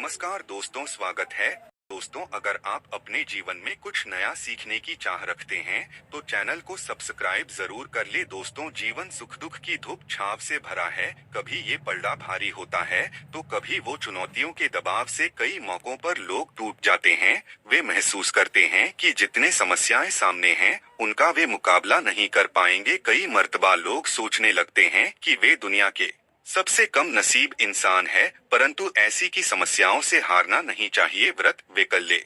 नमस्कार दोस्तों, स्वागत है। दोस्तों, अगर आप अपने जीवन में कुछ नया सीखने की चाह रखते हैं तो चैनल को सब्सक्राइब जरूर कर ले। दोस्तों, जीवन सुख दुख की धूप छाव से भरा है। कभी ये पलड़ा भारी होता है तो कभी वो चुनौतियों के दबाव से कई मौकों पर लोग टूट जाते हैं। वे महसूस करते हैं कि जितने समस्याएं सामने हैं उनका वे मुकाबला नहीं कर पाएंगे। कई मर्तबा लोग सोचने लगते हैं कि वे दुनिया के सबसे कम नसीब इंसान है, परंतु ऐसी की समस्याओं से हारना नहीं चाहिए। व्रत, विकल्य,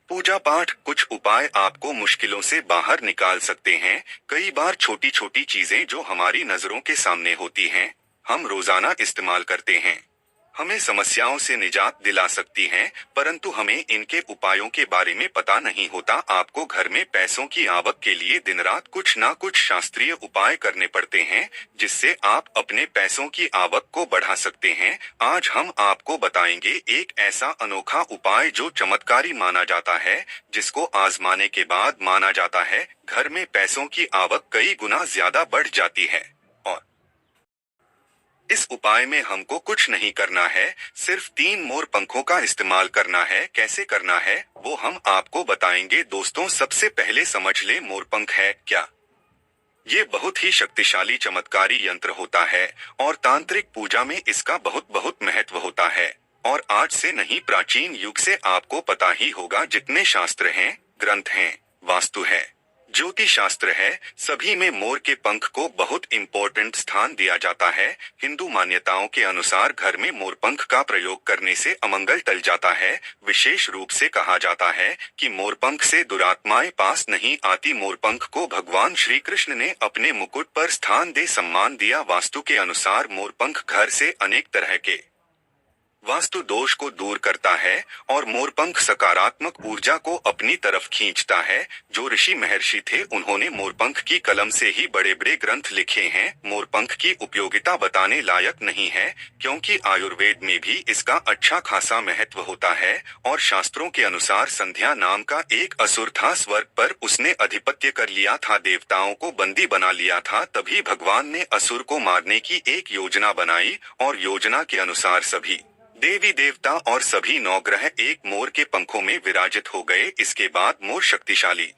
पूजा पाठ, कुछ उपाय आपको मुश्किलों से बाहर निकाल सकते हैं। कई बार छोटी छोटी चीजें जो हमारी नजरों के सामने होती हैं, हम रोजाना इस्तेमाल करते हैं, हमें समस्याओं से निजात दिला सकती हैं, परंतु हमें इनके उपायों के बारे में पता नहीं होता। आपको घर में पैसों की आवक के लिए दिन रात कुछ ना कुछ शास्त्रीय उपाय करने पड़ते हैं, जिससे आप अपने पैसों की आवक को बढ़ा सकते हैं। आज हम आपको बताएंगे एक ऐसा अनोखा उपाय जो चमत्कारी माना जाता है, जिसको आजमाने के बाद माना जाता है घर में पैसों की आवक कई गुना ज्यादा बढ़ जाती है। और इस उपाय में हमको कुछ नहीं करना है, सिर्फ 3 मोर पंखों का इस्तेमाल करना है। कैसे करना है वो हम आपको बताएंगे। दोस्तों, सबसे पहले समझ ले, मोरपंख है क्या। ये बहुत ही शक्तिशाली चमत्कारी यंत्र होता है और तांत्रिक पूजा में इसका बहुत बहुत महत्व होता है। और आज से नहीं, प्राचीन युग से आपको पता ही होगा, जितने शास्त्र हैं, ग्रंथ हैं, वास्तु है, ज्योतिष शास्त्र है, सभी में मोर के पंख को बहुत इम्पोर्टेंट स्थान दिया जाता है। हिंदू मान्यताओं के अनुसार घर में मोरपंख का प्रयोग करने से अमंगल टल जाता है। विशेष रूप से कहा जाता है कि मोरपंख से दुरात्माएं पास नहीं आती। मोरपंख को भगवान श्री कृष्ण ने अपने मुकुट पर स्थान दे सम्मान दिया। वास्तु के अनुसार मोरपंख घर से अनेक तरह के वास्तु दोष को दूर करता है और मोरपंख सकारात्मक ऊर्जा को अपनी तरफ खींचता है। जो ऋषि महर्षि थे उन्होंने मोरपंख की कलम से ही बड़े बड़े ग्रंथ लिखे हैं। मोरपंख की उपयोगिता बताने लायक नहीं है, क्योंकि आयुर्वेद में भी इसका अच्छा खासा महत्व होता है। और शास्त्रों के अनुसार संध्या नाम का एक असुर था, स्वर्ग पर उसने अधिपत्य कर लिया था, देवताओं को बंदी बना लिया था। तभी भगवान ने असुर को मारने की एक योजना बनाई और योजना के अनुसार सभी देवी देवता और सभी नवग्रह एक मोर के पंखों में विराजित हो गए। इसके बाद मोर शक्तिशाली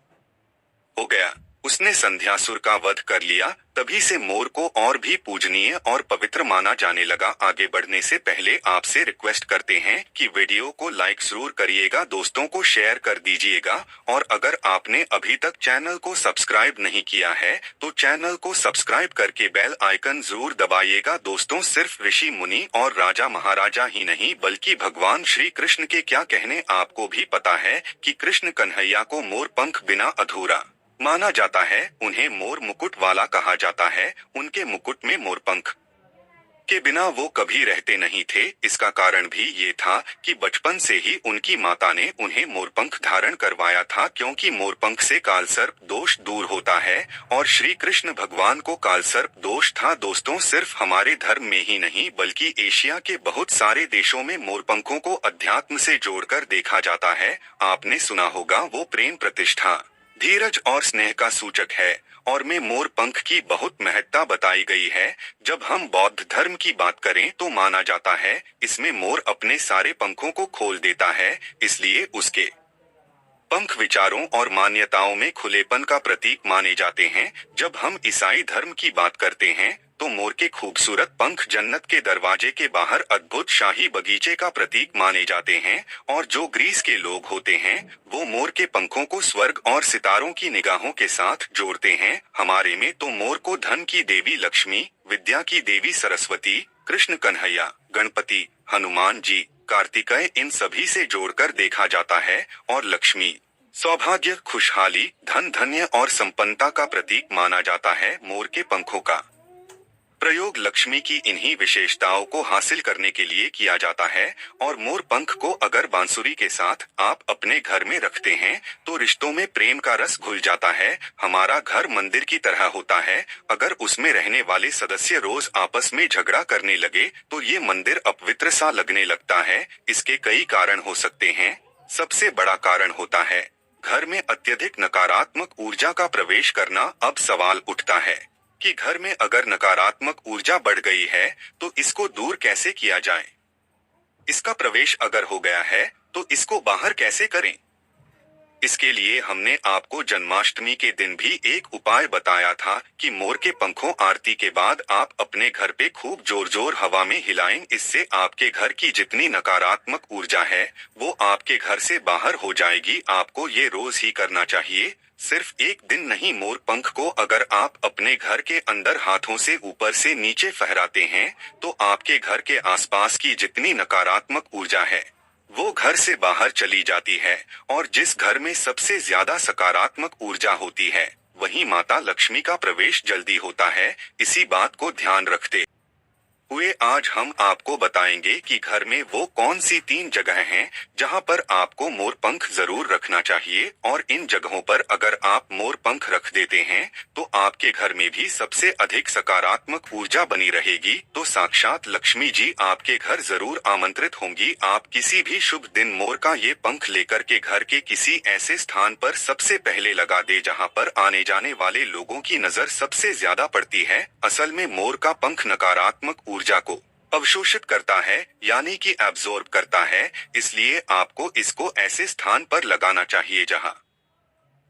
हो गया, उसने संध्यासुर का वध कर लिया। तभी से मोर को और भी पूजनीय और पवित्र माना जाने लगा। आगे बढ़ने से पहले आपसे रिक्वेस्ट करते हैं कि वीडियो को लाइक जरूर करिएगा, दोस्तों को शेयर कर दीजिएगा, और अगर आपने अभी तक चैनल को सब्सक्राइब नहीं किया है तो चैनल को सब्सक्राइब करके बेल आइकन जरूर दबाइएगा। दोस्तों, सिर्फ ऋषि मुनि और राजा महाराजा ही नहीं, बल्कि भगवान श्री कृष्ण के क्या कहने आपको भी पता है कि कृष्ण कन्हैया को मोर पंख बिना अधूरा माना जाता है। उन्हें मोर मुकुट वाला कहा जाता है। उनके मुकुट में मोरपंख के बिना वो कभी रहते नहीं थे। इसका कारण भी ये था कि बचपन से ही उनकी माता ने उन्हें मोरपंख धारण करवाया था, क्योंकि मोरपंख से कालसर्प दोष दूर होता है और श्री कृष्ण भगवान को कालसर्प दोष था। दोस्तों, सिर्फ हमारे धर्म में ही नहीं बल्कि एशिया के बहुत सारे देशों में मोरपंखों को अध्यात्म से जोड़कर देखा जाता है। आपने सुना होगा, वो प्रेम, प्रतिष्ठा, धीरज और स्नेह का सूचक है। और में मोर पंख की बहुत महत्ता बताई गई है। जब हम बौद्ध धर्म की बात करें तो माना जाता है इसमें मोर अपने सारे पंखों को खोल देता है, इसलिए उसके पंख विचारों और मान्यताओं में खुलेपन का प्रतीक माने जाते हैं। जब हम ईसाई धर्म की बात करते हैं तो मोर के खूबसूरत पंख जन्नत के दरवाजे के बाहर अद्भुत शाही बगीचे का प्रतीक माने जाते हैं। और जो ग्रीस के लोग होते हैं वो मोर के पंखों को स्वर्ग और सितारों की निगाहों के साथ जोड़ते हैं। हमारे में तो मोर को धन की देवी लक्ष्मी, विद्या की देवी सरस्वती, कृष्ण कन्हैया, गणपति, हनुमान जी, कार्तिकेय, इन सभी से जोड़कर देखा जाता है। और लक्ष्मी, सौभाग्य, खुशहाली, धन, धन्य और संपन्नता का प्रतीक माना जाता है। मोर के पंखों का प्रयोग लक्ष्मी की इन्हीं विशेषताओं को हासिल करने के लिए किया जाता है। और मोर पंख को अगर बांसुरी के साथ आप अपने घर में रखते हैं तो रिश्तों में प्रेम का रस घुल जाता है। हमारा घर मंदिर की तरह होता है। अगर उसमें रहने वाले सदस्य रोज आपस में झगड़ा करने लगे तो ये मंदिर अपवित्र सा लगने लगता है। इसके कई कारण हो सकते हैं। सबसे बड़ा कारण होता है घर में अत्यधिक नकारात्मक ऊर्जा का प्रवेश करना। अब सवाल उठता है कि घर में अगर नकारात्मक ऊर्जा बढ़ गई है तो इसको दूर कैसे किया जाए। इसका प्रवेश अगर हो गया है तो इसको बाहर कैसे करें? इसके लिए हमने आपको जन्माष्टमी के दिन भी एक उपाय बताया था कि मोर के पंखों आरती के बाद आप अपने घर पे खूब जोर जोर हवा में हिलाएं। इससे आपके घर की जितनी नकारात्मक ऊर्जा है वो आपके घर से बाहर हो जाएगी। आपको ये रोज ही करना चाहिए, सिर्फ एक दिन नहीं। मोर पंख को अगर आप अपने घर के अंदर हाथों से ऊपर से नीचे फहराते हैं तो आपके घर के आसपास की जितनी नकारात्मक ऊर्जा है वो घर से बाहर चली जाती है। और जिस घर में सबसे ज्यादा सकारात्मक ऊर्जा होती है वहीं माता लक्ष्मी का प्रवेश जल्दी होता है। इसी बात को ध्यान रखते हुए आज हम आपको बताएंगे कि घर में वो कौन सी 3 जगह हैं जहां पर आपको मोर पंख जरूर रखना चाहिए। और इन जगहों पर अगर आप मोर पंख रख देते हैं तो आपके घर में भी सबसे अधिक सकारात्मक ऊर्जा बनी रहेगी। तो साक्षात लक्ष्मी जी आपके घर जरूर आमंत्रित होंगी। आप किसी भी शुभ दिन मोर का ये पंख लेकर के घर के किसी ऐसे स्थान पर सबसे पहले लगा दे जहां पर आने जाने वाले लोगों की नजर सबसे ज्यादा पड़ती है। असल में मोर का पंख नकारात्मक ऊर्जा को अवशोषित करता है यानी कि एब्जॉर्ब करता है। इसलिए आपको इसको ऐसे स्थान पर लगाना चाहिए जहां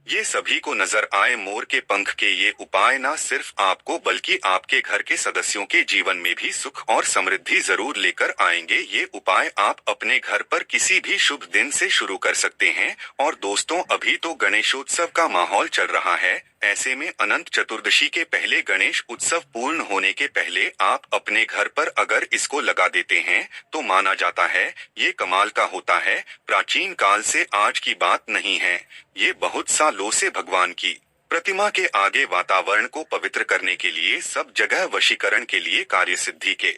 ये सभी को नजर आए। मोर के पंख के ये उपाय ना सिर्फ आपको बल्कि आपके घर के सदस्यों के जीवन में भी सुख और समृद्धि जरूर लेकर आएंगे। ये उपाय आप अपने घर पर किसी भी शुभ दिन से शुरू कर सकते हैं। और दोस्तों, अभी तो गणेशोत्सव का माहौल चल रहा है। ऐसे में अनंत चतुर्दशी के पहले गणेश उत्सव पूर्ण होने के पहले आप अपने घर पर अगर इसको लगा देते हैं तो माना जाता है ये कमाल का होता है। प्राचीन काल से आज की बात नहीं है, ये बहुत सालों से भगवान की प्रतिमा के आगे वातावरण को पवित्र करने के लिए, सब जगह वशीकरण के लिए, कार्य सिद्धि के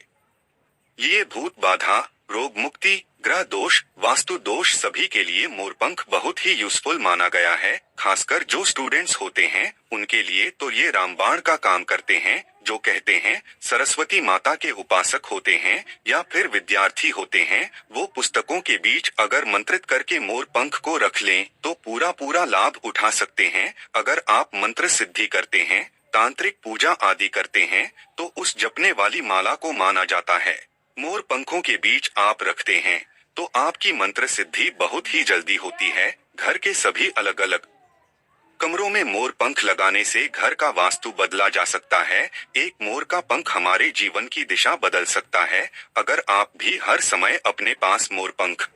लिए, भूत बाधा, रोग मुक्ति, ग्रह दोष, वास्तु दोष सभी के लिए मोरपंख बहुत ही यूजफुल माना गया है। खासकर जो स्टूडेंट्स होते हैं उनके लिए तो ये रामबाण का काम करते हैं। जो कहते हैं सरस्वती माता के उपासक होते हैं या फिर विद्यार्थी होते हैं, वो पुस्तकों के बीच अगर मंत्रित करके मोर पंख को रख लें तो पूरा पूरा लाभ उठा सकते हैं। अगर आप मंत्र सिद्धि करते हैं, तांत्रिक पूजा आदि करते हैं तो उस जपने वाली माला को माना जाता है। मोर पंखों के बीच आप रखते हैं तो आपकी मंत्र सिद्धि बहुत ही जल्दी होती है। घर के सभी अलग अलग कमरों में मोर पंख लगाने से घर का वास्तु बदला जा सकता है। एक मोर का पंख हमारे जीवन की दिशा बदल सकता है। अगर आप भी हर समय अपने पास मोर पंख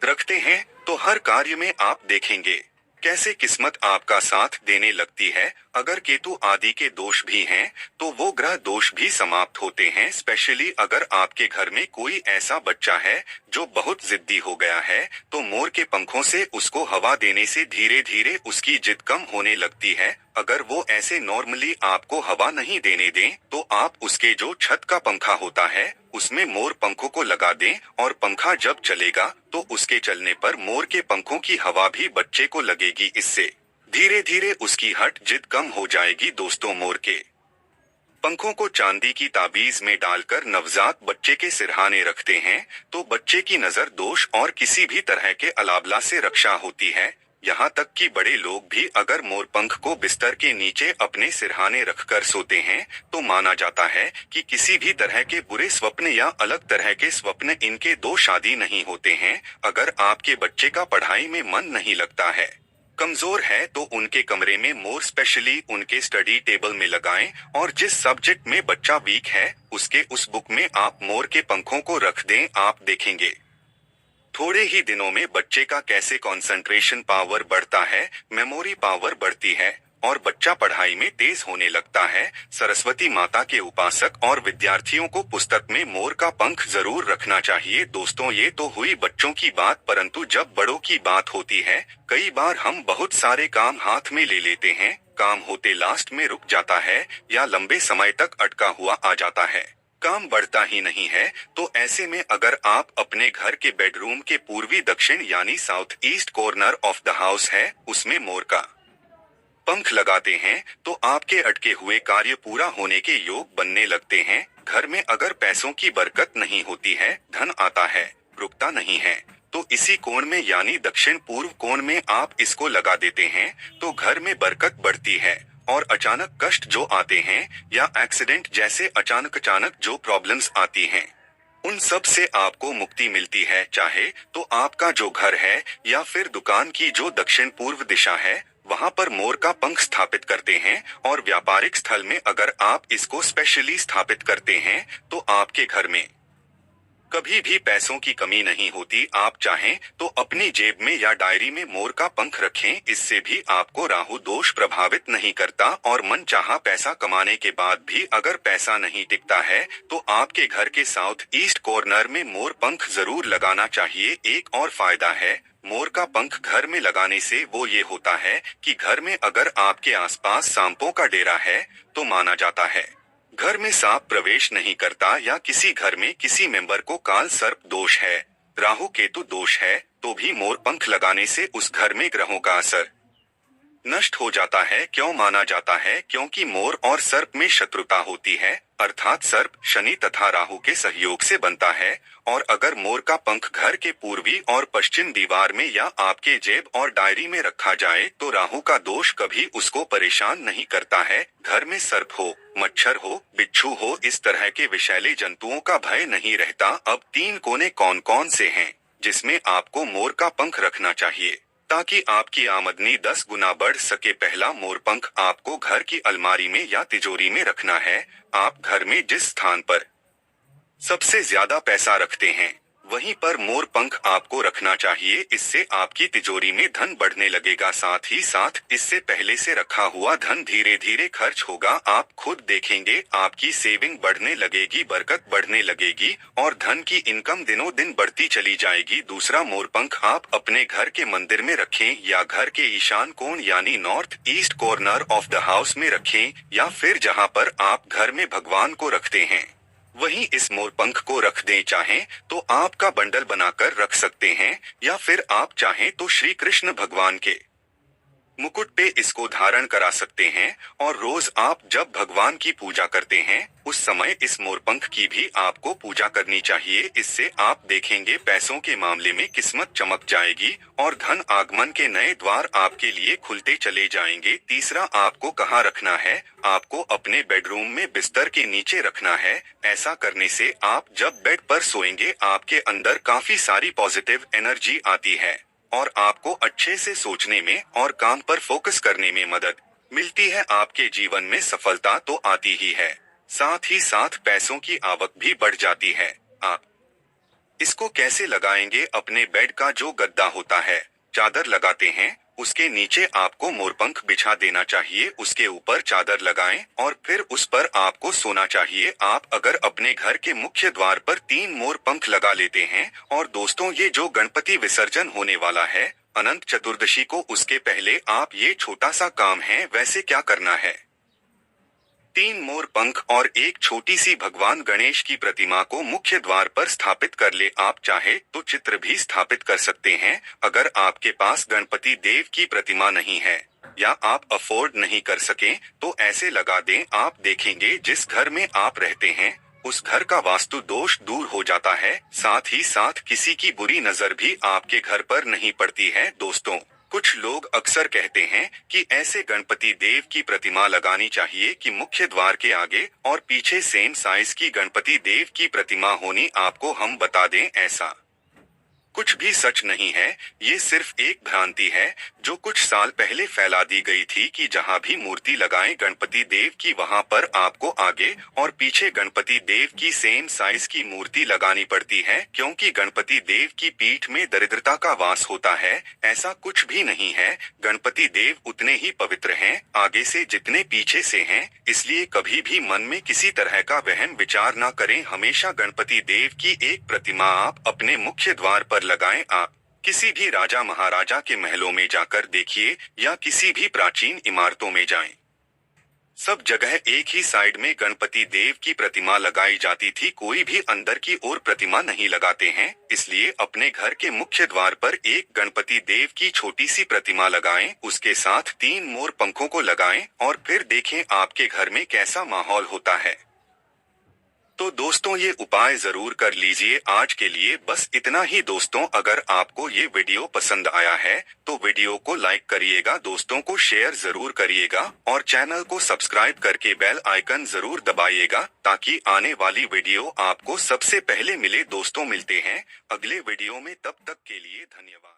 रखते हैं तो हर कार्य में आप देखेंगे कैसे किस्मत आपका साथ देने लगती है। अगर केतु आदि के दोष भी हैं तो वो ग्रह दोष भी समाप्त होते हैं। स्पेशली अगर आपके घर में कोई ऐसा बच्चा है जो बहुत जिद्दी हो गया है तो मोर के पंखों से उसको हवा देने से धीरे धीरे उसकी जिद कम होने लगती है। अगर वो ऐसे नॉर्मली आपको हवा नहीं देने दें तो आप उसके जो छत का पंखा होता है उसमें मोर पंखों को लगा दें और पंखा जब चलेगा तो उसके चलने पर मोर के पंखों की हवा भी बच्चे को लगेगी। इससे धीरे धीरे उसकी हट जिद कम हो जाएगी। दोस्तों, मोर के पंखों को चांदी की ताबीज में डालकर नवजात बच्चे के सिरहाने रखते हैं तो बच्चे की नजर दोष और किसी भी तरह के अलाबला से रक्षा होती है। यहाँ तक कि बड़े लोग भी अगर मोर पंख को बिस्तर के नीचे अपने सिरहाने रखकर सोते हैं तो माना जाता है कि किसी भी तरह के बुरे स्वप्न या अलग तरह के स्वप्न इनके दो शादी नहीं होते हैं। अगर आपके बच्चे का पढ़ाई में मन नहीं लगता है, कमजोर है, तो उनके कमरे में मोर स्पेशली उनके स्टडी टेबल में लगाएं। और जिस सब्जेक्ट में बच्चा वीक है उसके उस बुक में आप मोर के पंखों को रख दें। आप देखेंगे थोड़े ही दिनों में बच्चे का कैसे कंसंट्रेशन पावर बढ़ता है, मेमोरी पावर बढ़ती है और बच्चा पढ़ाई में तेज होने लगता है। सरस्वती माता के उपासक और विद्यार्थियों को पुस्तक में मोर का पंख जरूर रखना चाहिए। दोस्तों, ये तो हुई बच्चों की बात, परंतु जब बड़ों की बात होती है कई बार हम बहुत सारे काम हाथ में ले लेते हैं, काम होते लास्ट में रुक जाता है या लंबे समय तक अटका हुआ आ जाता है, काम बढ़ता ही नहीं है। तो ऐसे में अगर आप अपने घर के बेडरूम के पूर्वी दक्षिण यानी south east corner of the house है उसमें मोर का पंख लगाते हैं तो आपके अटके हुए कार्य पूरा होने के योग बनने लगते हैं। घर में अगर पैसों की बरकत नहीं होती है, धन आता है रुकता नहीं है, तो इसी कोण में यानी दक्षिण पूर्व कोण में आप इसको लगा देते हैं तो घर में बरकत बढ़ती है। और अचानक कष्ट जो आते हैं या एक्सीडेंट जैसे अचानक जो प्रॉब्लम्स आती हैं उन सब से आपको मुक्ति मिलती है। चाहे तो आपका जो घर है या फिर दुकान की जो दक्षिण पूर्व दिशा है, वहां पर मोर का पंख स्थापित करते हैं, और व्यापारिक स्थल में अगर आप इसको स्पेशली स्थापित करते हैं तो आपके घर में कभी भी पैसों की कमी नहीं होती। आप चाहें तो अपनी जेब में या डायरी में मोर का पंख रखें, इससे भी आपको राहु दोष प्रभावित नहीं करता। और मन चाहा पैसा कमाने के बाद भी अगर पैसा नहीं टिकता है तो आपके घर के साउथ ईस्ट कॉर्नर में मोर पंख जरूर लगाना चाहिए। एक और फायदा है मोर का पंख घर में लगाने से, वो ये होता है कि घर में अगर आपके आसपास सांपों का डेरा है तो माना जाता है घर में सांप प्रवेश नहीं करता, या किसी घर में किसी मेंबर को काल सर्प दोष है, राहु केतु दोष है, तो भी मोर पंख लगाने से उस घर में ग्रहों का असर नष्ट हो जाता है। क्यों माना जाता है? क्योंकि मोर और सर्प में शत्रुता होती है, अर्थात सर्प शनि तथा राहु के सहयोग से बनता है। और अगर मोर का पंख घर के पूर्वी और पश्चिम दीवार में या आपके जेब और डायरी में रखा जाए तो राहु का दोष कभी उसको परेशान नहीं करता है। घर में सर्प हो, मच्छर हो, बिच्छू हो, इस तरह के विषैले जंतुओं का भय नहीं रहता। अब 3 कोने कौन कौन से हैं जिसमें आपको मोर का पंख रखना चाहिए ताकि आपकी आमदनी 10 गुना बढ़ सके? पहला, मोर पंख आपको घर की अलमारी में या तिजोरी में रखना है। आप घर में जिस स्थान पर सबसे ज्यादा पैसा रखते हैं वहीं पर मोर पंख आपको रखना चाहिए। इससे आपकी तिजोरी में धन बढ़ने लगेगा, साथ ही साथ इससे पहले से रखा हुआ धन धीरे धीरे खर्च होगा। आप खुद देखेंगे आपकी सेविंग बढ़ने लगेगी, बरकत बढ़ने लगेगी और धन की इनकम दिनों दिन बढ़ती चली जाएगी। दूसरा, मोर पंख आप अपने घर के मंदिर में रखें या घर के ईशान कोण यानी north east corner of the house में रखें, या फिर जहां पर आप घर में भगवान को रखते हैं वहीं इस मोर पंख को रख दें। चाहें तो आपका बंडल बनाकर रख सकते हैं, या फिर आप चाहें तो श्री कृष्ण भगवान के मुकुट पे इसको धारण करा सकते हैं। और रोज आप जब भगवान की पूजा करते हैं उस समय इस मोरपंख की भी आपको पूजा करनी चाहिए। इससे आप देखेंगे पैसों के मामले में किस्मत चमक जाएगी और धन आगमन के नए द्वार आपके लिए खुलते चले जाएंगे। तीसरा, आपको कहाँ रखना है? आपको अपने बेडरूम में बिस्तर के नीचे रखना है। ऐसा करने से आप जब बेड पर सोएंगे आपके अंदर काफी सारी पॉजिटिव एनर्जी आती है और आपको अच्छे से सोचने में और काम पर फोकस करने में मदद मिलती है। आपके जीवन में सफलता तो आती ही है, साथ ही साथ पैसों की आवक भी बढ़ जाती है। आप इसको कैसे लगाएंगे? अपने बेड का जो गद्दा होता है, चादर लगाते हैं, उसके नीचे आपको मोरपंख बिछा देना चाहिए। उसके ऊपर चादर लगाएं और फिर उस पर आपको सोना चाहिए। आप अगर अपने घर के मुख्य द्वार पर 3 मोर पंख लगा लेते हैं, और दोस्तों ये जो गणपति विसर्जन होने वाला है अनंत चतुर्दशी को, उसके पहले आप ये छोटा सा काम है। वैसे क्या करना है? 3 मोर पंख और एक छोटी सी भगवान गणेश की प्रतिमा को मुख्य द्वार पर स्थापित कर ले। आप चाहे तो चित्र भी स्थापित कर सकते हैं। अगर आपके पास गणपति देव की प्रतिमा नहीं है या आप अफोर्ड नहीं कर सकें तो ऐसे लगा दें। आप देखेंगे जिस घर में आप रहते हैं उस घर का वास्तु दोष दूर हो जाता है, साथ ही साथ किसी की बुरी नजर भी आपके घर पर नहीं पड़ती है। दोस्तों, कुछ लोग अक्सर कहते हैं कि ऐसे गणपति देव की प्रतिमा लगानी चाहिए कि मुख्य द्वार के आगे और पीछे सेम साइज की गणपति देव की प्रतिमा होनी। आपको हम बता दें, ऐसा कुछ भी सच नहीं है। ये सिर्फ एक भ्रांति है जो कुछ साल पहले फैला दी गई थी कि जहां भी मूर्ति लगाएं गणपति देव की वहां पर आपको आगे और पीछे गणपति देव की सेम साइज की मूर्ति लगानी पड़ती है, क्योंकि गणपति देव की पीठ में दरिद्रता का वास होता है। ऐसा कुछ भी नहीं है। गणपति देव उतने ही पवित्र हैं आगे से जितने पीछे से हैं, इसलिए कभी भी मन में किसी तरह का वहम विचार न करें। हमेशा गणपति देव की एक प्रतिमा आप अपने मुख्य द्वार पर लगाएं। आप किसी भी राजा महाराजा के महलों में जाकर देखिए या किसी भी प्राचीन इमारतों में जाएं, सब जगह एक ही साइड में गणपति देव की प्रतिमा लगाई जाती थी। कोई भी अंदर की ओर प्रतिमा नहीं लगाते हैं। इसलिए अपने घर के मुख्य द्वार पर एक गणपति देव की छोटी सी प्रतिमा लगाएं, उसके साथ 3 मोर पंखों को लगाएं और फिर देखें आपके घर में कैसा माहौल होता है। तो दोस्तों ये उपाय जरूर कर लीजिए। आज के लिए बस इतना ही दोस्तों। अगर आपको ये वीडियो पसंद आया है तो वीडियो को लाइक करिएगा, दोस्तों को शेयर जरूर करिएगा और चैनल को सब्सक्राइब करके बेल आइकन जरूर दबाइएगा ताकि आने वाली वीडियो आपको सबसे पहले मिले। दोस्तों मिलते हैं अगले वीडियो में, तब तक के लिए धन्यवाद।